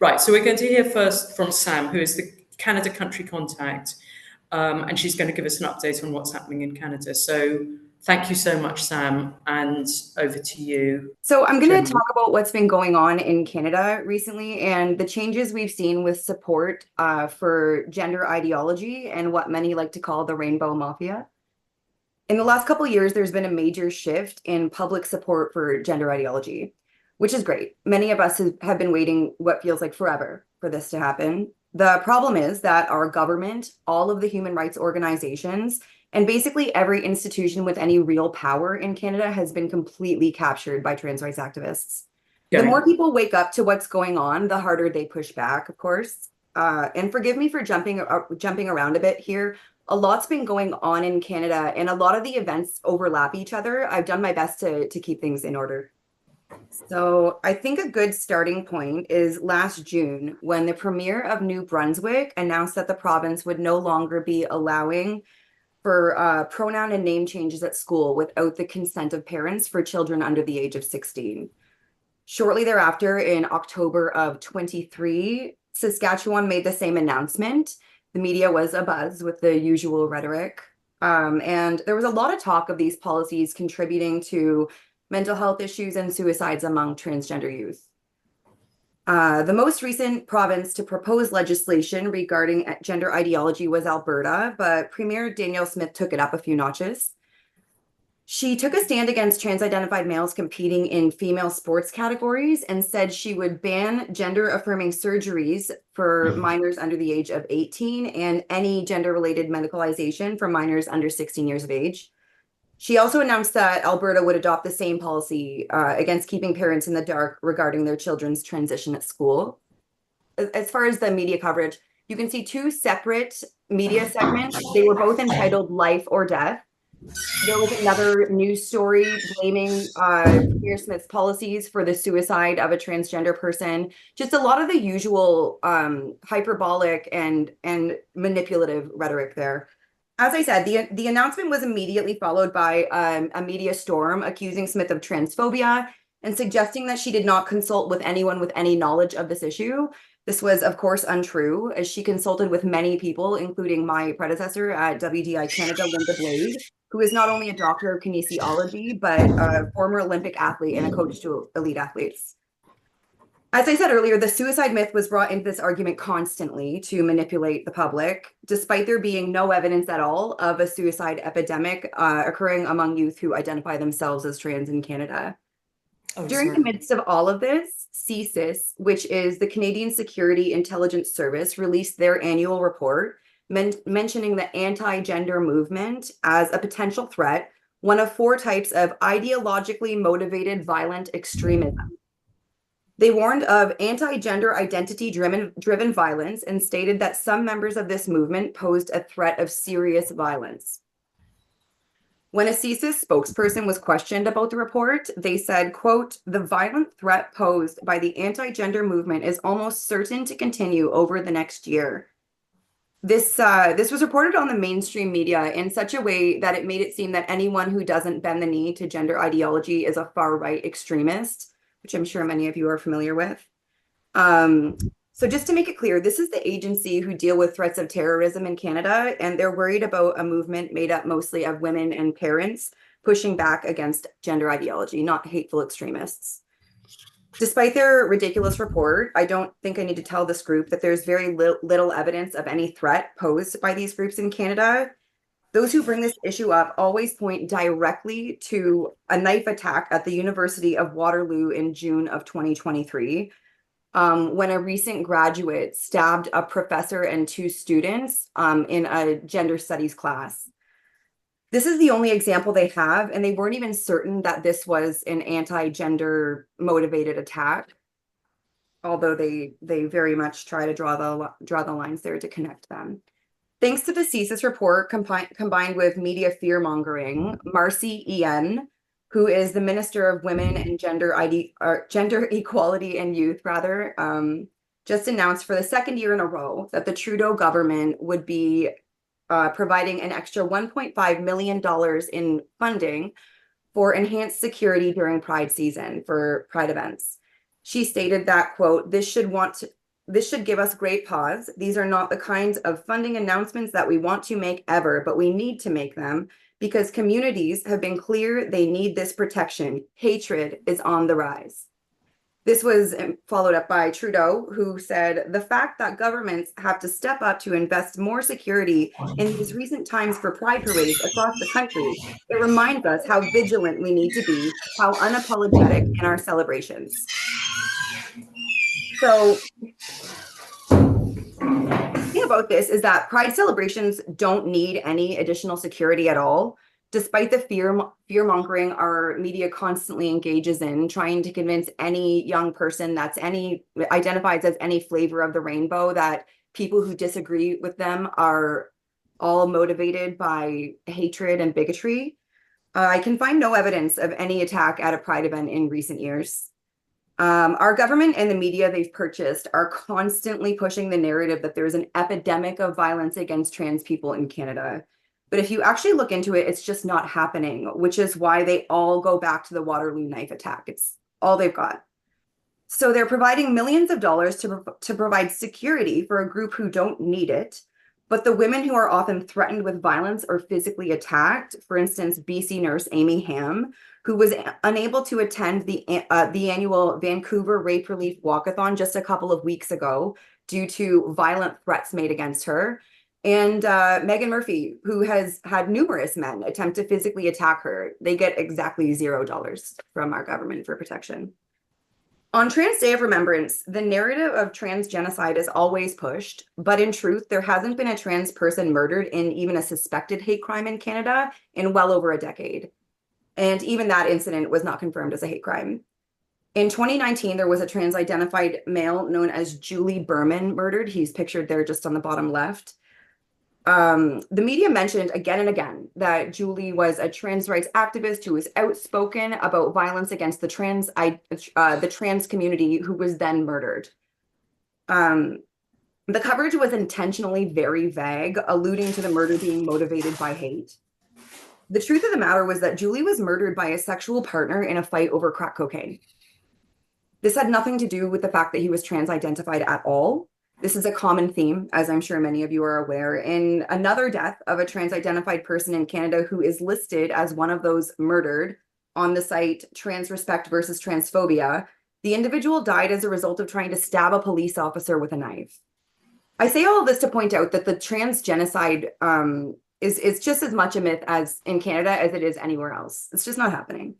Right, so we're going to hear first from Sam, who is the Canada country contact, and she's going to give us an update on what's happening in Canada. So thank you so much, Sam, and over to you. So I'm going to talk about what's been going on in Canada recently and the changes we've seen with support for gender ideology and what many like to call the rainbow mafia. In the last couple of years, there's been a major shift in public support for gender ideology, which is great. Many of us have been waiting what feels like forever for this to happen. The problem is that our government, all of the human rights organizations, and basically every institution with any real power in Canada has been completely captured by trans rights activists. The more people wake up to what's going on, the harder they push back, of course. And forgive me for jumping around a bit here. A lot's been going on in Canada, and a lot of the events overlap each other. I've done my best to keep things in order. So I think a good starting point is last June when the Premier of New Brunswick announced that the province would no longer be allowing for pronoun and name changes at school without the consent of parents for children under the age of 16. Shortly thereafter, in October of 23, Saskatchewan made the same announcement. The media was abuzz with the usual rhetoric. And there was a lot of talk of these policies contributing to mental health issues and suicides among transgender youth. The most recent province to propose legislation regarding gender ideology was Alberta, but Premier Danielle Smith took it up a few notches. She took a stand against trans-identified males competing in female sports categories and said she would ban gender-affirming surgeries for minors under the age of 18 and any gender-related medicalization for minors under 16 years of age. She also announced that Alberta would adopt the same policy against keeping parents in the dark regarding their children's transition at school. As far as the media coverage, you can see two separate media segments. They were both entitled Life or Death. There was another news story blaming Premier Smith's policies for the suicide of a transgender person. Just a lot of the usual hyperbolic and manipulative rhetoric there. As I said, the announcement was immediately followed by a media storm accusing Smith of transphobia and suggesting that she did not consult with anyone with any knowledge of this issue. This was, of course, untrue, as she consulted with many people, including my predecessor at WDI Canada, Linda Blade, who is not only a doctor of kinesiology, but a former Olympic athlete and a coach to elite athletes. As I said earlier, the suicide myth was brought into this argument constantly to manipulate the public, despite there being no evidence at all of a suicide epidemic occurring among youth who identify themselves as trans in Canada. During the midst of all of this, CSIS, which is the Canadian Security Intelligence Service, released their annual report mentioning the anti-gender movement as a potential threat, one of 4 types of ideologically motivated violent extremism. They warned of anti-gender identity-driven violence and stated that some members of this movement posed a threat of serious violence. When a CSIS spokesperson was questioned about the report, they said, quote, "The violent threat posed by the anti-gender movement is almost certain to continue over the next year." This was reported on the mainstream media in such a way that it made it seem that anyone who doesn't bend the knee to gender ideology is a far-right extremist, which I'm sure many of you are familiar with. So just to make it clear, this is the agency who deal with threats of terrorism in Canada, and they're worried about a movement made up mostly of women and parents pushing back against gender ideology, not hateful extremists. Despite their ridiculous report, I don't think I need to tell this group that there's very little evidence of any threat posed by these groups in Canada. Those who bring this issue up always point directly to a knife attack at the University of Waterloo in June of 2023, when a recent graduate stabbed a professor and 2 students in a gender studies class. This is the only example they have, and they weren't even certain that this was an anti-gender motivated attack, although they very much try to draw the lines there to connect them. Thanks to the CSIS report combined with media fear-mongering, Marcy Ian, who is the Minister of Women and Gender Equality and Youth, just announced for the 2nd year in a row that the Trudeau government would be providing an extra $1.5 million in funding for enhanced security during Pride season for Pride events. She stated that, quote, this should want this should give us great pause. These are not the kinds of funding announcements that we want to make ever, but we need to make them because communities have been clear they need this protection. Hatred is on the rise. This was followed up by Trudeau, who said, the fact that governments have to step up to invest more security in these recent times for pride parades across the country, it reminds us how vigilant we need to be, how unapologetic in our celebrations. So the thing about this is that pride celebrations don't need any additional security at all. Despite the fear-mongering our media constantly engages in, trying to convince any young person that's identifies as any flavor of the rainbow that people who disagree with them are all motivated by hatred and bigotry, I can find no evidence of any attack at a pride event in recent years. Our government and the media they've purchased are constantly pushing the narrative that there's an epidemic of violence against trans people in Canada. But if you actually look into it, it's just not happening, which is why they all go back to the Waterloo knife attack. It's all they've got. So they're providing millions of dollars to provide security for a group who don't need it. But the women who are often threatened with violence or physically attacked, for instance, BC nurse Amy Ham, who was unable to attend the annual Vancouver Rape Relief Walkathon just a couple of weeks ago due to violent threats made against her. And Megan Murphy, who has had numerous men attempt to physically attack her, they get exactly $0 from our government for protection. On Trans Day of Remembrance, the narrative of trans genocide is always pushed, but in truth, there hasn't been a trans person murdered in even a suspected hate crime in Canada in well over a decade. And even that incident was not confirmed as a hate crime. In 2019, there was a trans-identified male known as Julie Berman murdered. He's pictured there just on the bottom left. The media mentioned again and again that Julie was a trans rights activist who was outspoken about violence against the trans community, who was then murdered. The coverage was intentionally very vague, alluding to the murder being motivated by hate. The truth of the matter was that Julie was murdered by a sexual partner in a fight over crack cocaine. This had nothing to do with the fact that he was trans-identified at all. This is a common theme, as I'm sure many of you are aware, in another death of a trans-identified person in Canada who is listed as one of those murdered on the site Trans Respect versus Transphobia. The individual died as a result of trying to stab a police officer with a knife. I say all of this to point out that the trans genocide is just as much a myth as in Canada as it is anywhere else. It's just not happening.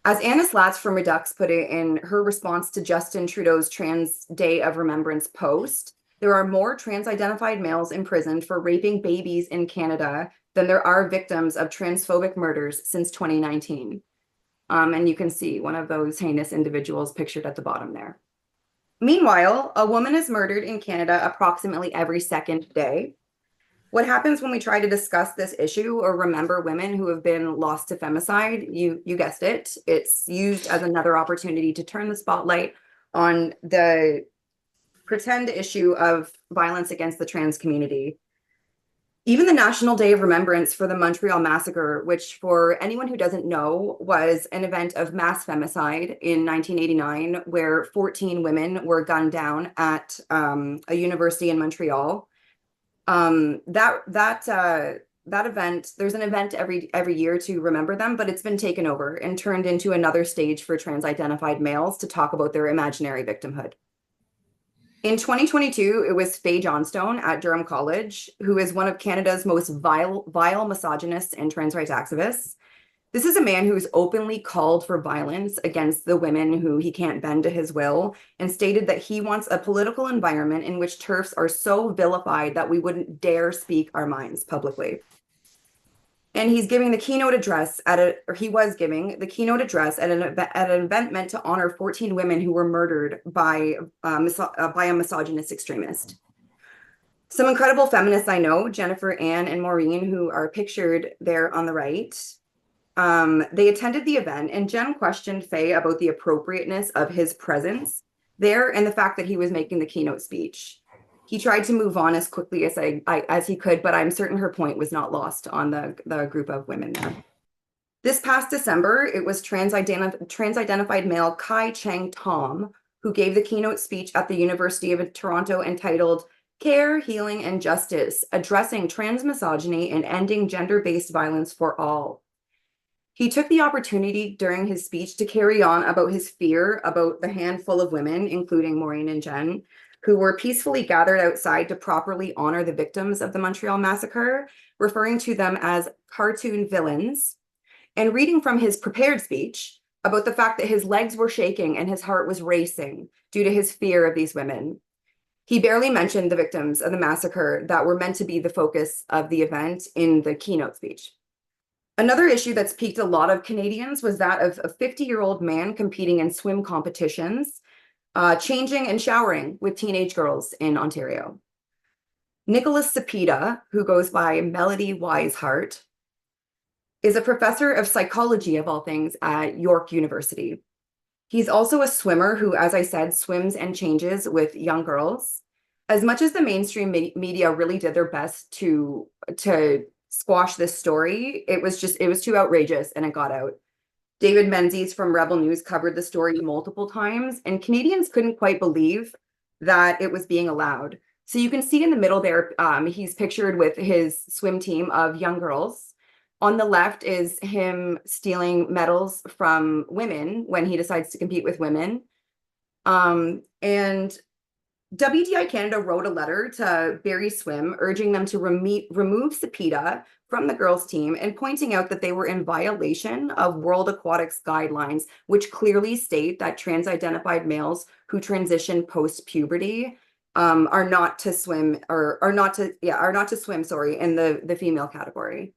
As Anna Slatz from Redux put it in her response to Justin Trudeau's Trans Day of Remembrance post, there are more trans-identified males imprisoned for raping babies in Canada than there are victims of transphobic murders since 2019. And you can see one of those heinous individuals pictured at the bottom there. Meanwhile, a woman is murdered in Canada approximately every second day. What happens when we try to discuss this issue or remember women who have been lost to femicide? You guessed it. It's used as another opportunity to turn the spotlight on the pretend issue of violence against the trans community. Even the National Day of Remembrance for the Montreal Massacre, which for anyone who doesn't know, was an event of mass femicide in 1989, where 14 women were gunned down at a university in Montreal. That event, there's an event every year to remember them, but it's been taken over and turned into another stage for trans-identified males to talk about their imaginary victimhood. In 2022, it was Fay Johnstone at Durham College, who is one of Canada's most vile misogynists and trans rights activists. This is a man who's openly called for violence against the women who he can't bend to his will, and stated that he wants a political environment in which TERFs are so vilified that we wouldn't dare speak our minds publicly. And he's giving the keynote address he was giving the keynote address at an event meant to honor 14 women who were murdered by a misogynist extremist. Some incredible feminists I know, Jennifer, Ann, and Maureen, who are pictured there on the right, they attended the event, and Jen questioned Fay about the appropriateness of his presence there and the fact that he was making the keynote speech. He tried to move on as quickly as he could, but I'm certain her point was not lost on the group of women there. This past December, it was trans-identified male Chang Tom who gave the keynote speech at the University of Toronto entitled Care, Healing, and Justice, Addressing Transmisogyny and Ending Gender-Based Violence for All. He took the opportunity during his speech to carry on about his fear about the handful of women, including Maureen and Jen, who were peacefully gathered outside to properly honor the victims of the Montreal massacre, referring to them as cartoon villains, and reading from his prepared speech about the fact that his legs were shaking and his heart was racing due to his fear of these women. He barely mentioned the victims of the massacre that were meant to be the focus of the event in the keynote speech. Another issue that's piqued a lot of Canadians was that of a 50-year-old man competing in swim competitions, changing and showering with teenage girls in Ontario. Nicholas Sepa, who goes by Melody Wiseheart, is a professor of psychology, of all things, at York University. He's also a swimmer who, as I said, swims and changes with young girls. As much as the mainstream media really did their best to squash this story, it was too outrageous and it got out. David Menzies from Rebel News covered the story multiple times, and Canadians couldn't quite believe that it was being allowed. So you can see in the middle there, he's pictured with his swim team of young girls. On the left is him stealing medals from women when he decides to compete with women. And WDI Canada wrote a letter to Barrie Swim urging them to remove Sepa from the girls' team and pointing out that they were in violation of World Aquatics guidelines, which clearly state that trans-identified males who transition post-puberty are not to swim in the female category,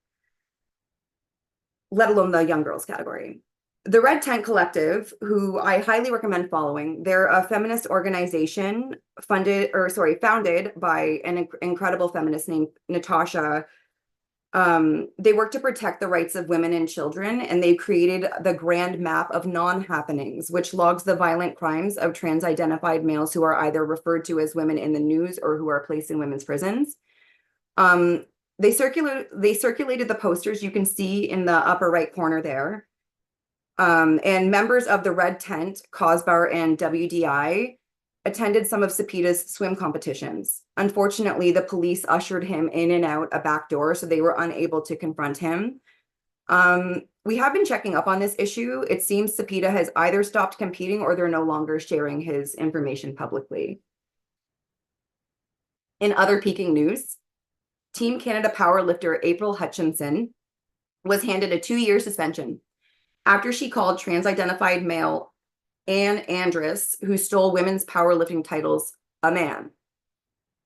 let alone the young girls category. The Red Tent Collective, who I highly recommend following, they're a feminist organization founded by an incredible feminist named Natasha. They work to protect the rights of women and children, and they created the Grand Map of Non-Happenings, which logs the violent crimes of trans-identified males who are either referred to as women in the news or who are placed in women's prisons. They circulated the posters you can see in the upper right corner there. And members of the Red Tent, COSBAR, and WDI attended some of Sepa's swim competitions. Unfortunately, the police ushered him in and out a back door, so they were unable to confront him. We have been checking up on this issue. It seems Sepa has either stopped competing or they're no longer sharing his information publicly. In other peaking news, Team Canada powerlifter April Hutchinson was handed a 2-year suspension after she called trans-identified male Ann Andrus, who stole women's powerlifting titles, a man.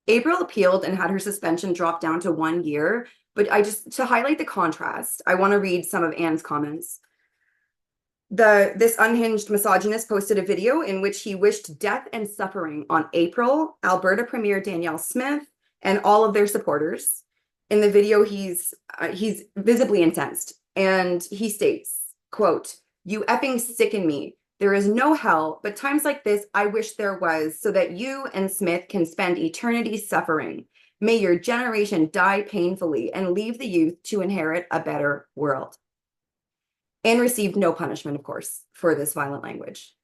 April appealed and had her suspension dropped down to 1 year, but to highlight the contrast, I want to read some of Ann's comments. This unhinged misogynist posted a video in which he wished death and suffering on April, Alberta Premier Danielle Smith, and all of their supporters. In the video, he's visibly incensed, and he states, quote, "You effing sicken me. There is no hell, but times like this, I wish there was, so that you and Smith can spend eternity suffering. May your generation die painfully and leave the youth to inherit a better world." And received no punishment, of course, for this violent language.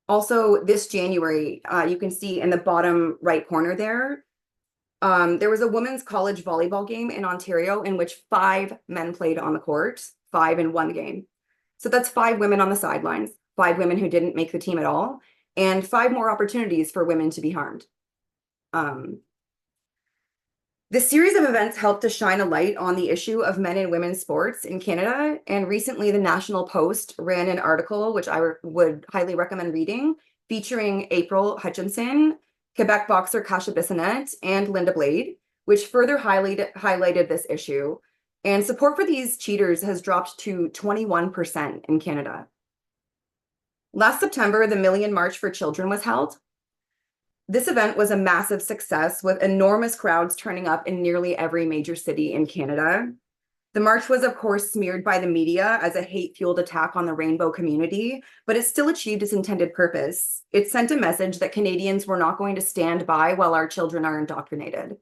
Also, this January, you can see in the bottom right corner there, there was a women's college volleyball game in Ontario in which 5 men played on the court, 5 in one game. So that's 5 women on the sidelines, 5 women who didn't make the team at all, and 5 more opportunities for women to be harmed. This series of events helped to shine a light on the issue of men and women's sports in Canada. And recently, the National Post ran an article, which I would highly recommend reading, featuring April Hutchinson, Quebec boxer Kasia Bissonnette, and Linda Blade, which further highlighted this issue. And support for these cheaters has dropped to 21% in Canada. Last September, the Million March for Children was held. This event was a massive success with enormous crowds turning up in nearly every major city in Canada. The march was, of course, smeared by the media as a hate-fueled attack on the rainbow community, but it still achieved its intended purpose. It sent a message that Canadians were not going to stand by while our children are indoctrinated.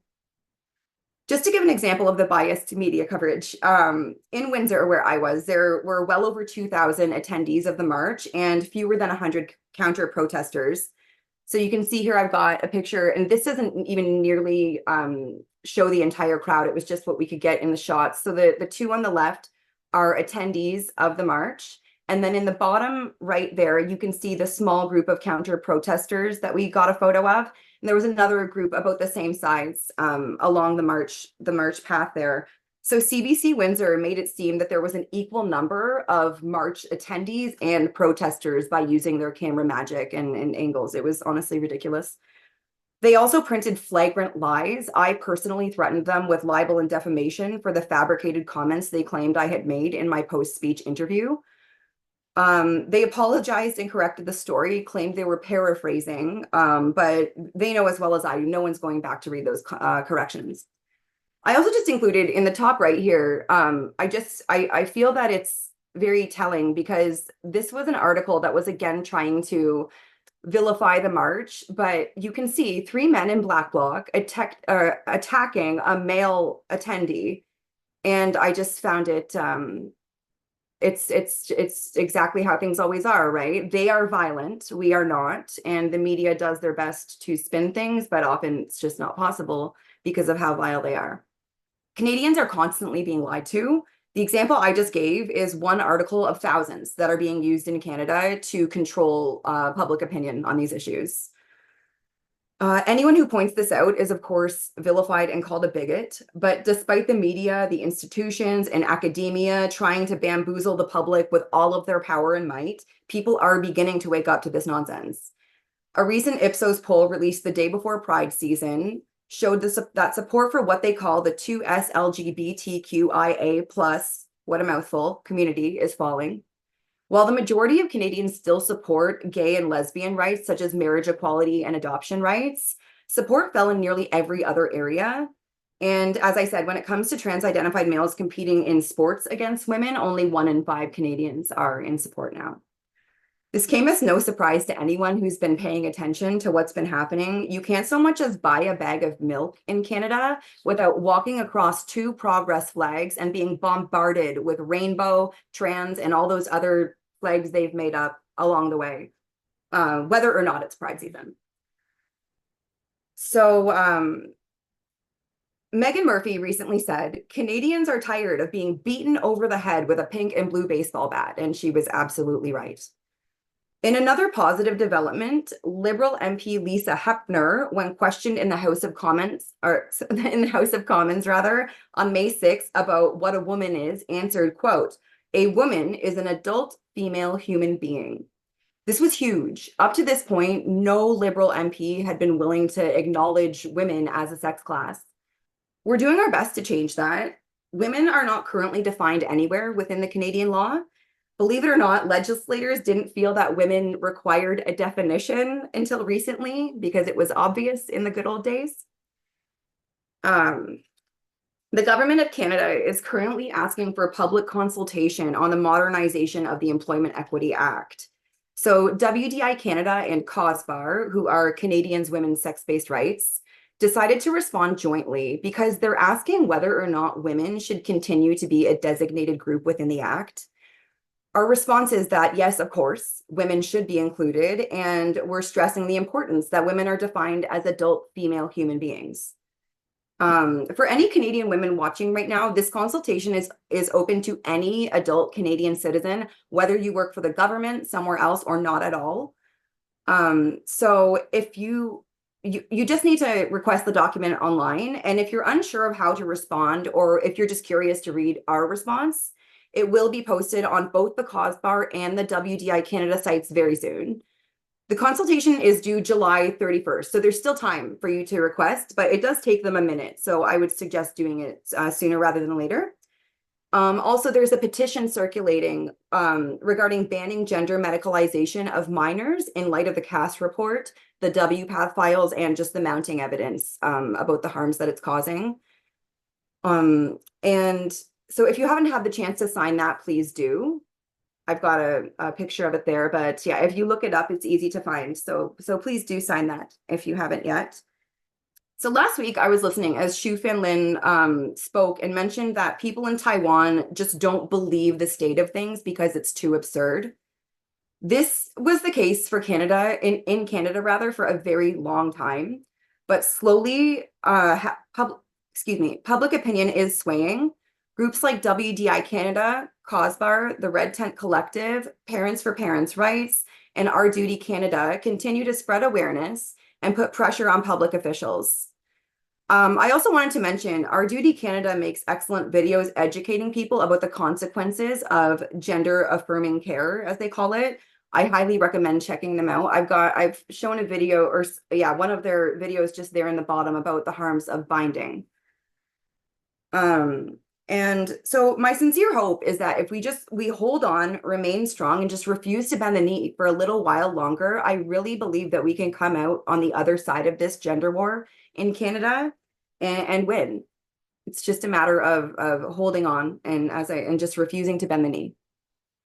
Just to give an example of the biased media coverage, in Windsor, where I was, there were well over 2,000 attendees of the march, and fewer than 100 counter protesters. So you can see here, I've got a picture, and this doesn't even nearly show the entire crowd. It was just what we could get in the shots. So the two on the left are attendees of the march. And then in the bottom right there, you can see the small group of counter protesters that we got a photo of. And there was another group about the same size along the march path there. So CBC Windsor made it seem that there was an equal number of march attendees and protesters by using their camera magic and angles. It was honestly ridiculous. They also printed flagrant lies. I personally threatened them with libel and defamation for the fabricated comments they claimed I had made in my post-speech interview. They apologized and corrected the story, claimed they were paraphrasing, but they know as well as I do, no one's going back to read those corrections. I also just included in the top right here, I feel that it's very telling because this was an article that was again trying to vilify the march, but you can see 3 men in black bloc attacking a male attendee. And I just found it, it's exactly how things always are, right? They are violent, we are not, and the media does their best to spin things, but often it's just not possible because of how vile they are. Canadians are constantly being lied to. The example I just gave is one article of thousands that are being used in Canada to control public opinion on these issues. Anyone who points this out is, of course, vilified and called a bigot. But despite the media, the institutions, and academia trying to bamboozle the public with all of their power and might, people are beginning to wake up to this nonsense. A recent Ipsos poll released the day before Pride season showed that support for what they call the 2S LGBTQIA+, what a mouthful, community is falling. While the majority of Canadians still support gay and lesbian rights, such as marriage equality and adoption rights, support fell in nearly every other area. And as I said, when it comes to trans-identified males competing in sports against women, only 1 in 5 Canadians are in support now. This came as no surprise to anyone who's been paying attention to what's been happening. You can't so much as buy a bag of milk in Canada without walking across 2 progress flags and being bombarded with rainbow, trans, and all those other flags they've made up along the way, whether or not it's Pride season. So Megan Murphy recently said, Canadians are tired of being beaten over the head with a pink and blue baseball bat, and she was absolutely right. In another positive development, Liberal MP Lisa Hepner, when questioned in the House of Commons, on May 6th about what a woman is, answered, quote, "A woman is an adult female human being." This was huge. Up to this point, no Liberal MP had been willing to acknowledge women as a sex class. We're doing our best to change that. Women are not currently defined anywhere within the Canadian law. Believe it or not, legislators didn't feel that women required a definition until recently because it was obvious in the good old days. The government of Canada is currently asking for public consultation on the modernization of the Employment Equity Act. So WDI Canada and COSBAR, who are Canadians Women's Sex-Based Rights, decided to respond jointly because they're asking whether or not women should continue to be a designated group within the Act. Our response is that, yes, of course, women should be included, and we're stressing the importance that women are defined as adult female human beings. For any Canadian women watching right now, this consultation is open to any adult Canadian citizen, whether you work for the government, somewhere else, or not at all. So if you just need to request the document online, and if you're unsure of how to respond, or if you're just curious to read our response, it will be posted on both the COSBAR and the WDI Canada sites very soon. The consultation is due July 31st, so there's still time for you to request, but it does take them a minute, so I would suggest doing it sooner rather than later. Also, there's a petition circulating regarding banning gender medicalization of minors in light of the CAS report, the WPATH files, and just the mounting evidence about the harms that it's causing. And so if you haven't had the chance to sign that, please do. I've got a picture of it there, but yeah, if you look it up, it's easy to find. So please do sign that if you haven't yet. So last week I was listening as Xu Fanlin spoke and mentioned that people in Taiwan just don't believe the state of things because it's too absurd. This was the case for Canada, in Canada rather, for a very long time, but slowly, public opinion is swaying. Groups like WDI Canada, COSBAR, the Red Tent Collective, Parents for Parents' Rights, and Our Duty Canada continue to spread awareness and put pressure on public officials. I also wanted to mention Our Duty Canada makes excellent videos educating people about the consequences of gender affirming care, as they call it. I highly recommend checking them out. I've shown a video, or yeah, one of their videos just there in the bottom about the harms of binding. And so my sincere hope is that if we hold on, remain strong, and just refuse to bend the knee for a little while longer, I really believe that we can come out on the other side of this gender war in Canada and win. It's just a matter of holding on and just refusing to bend the knee.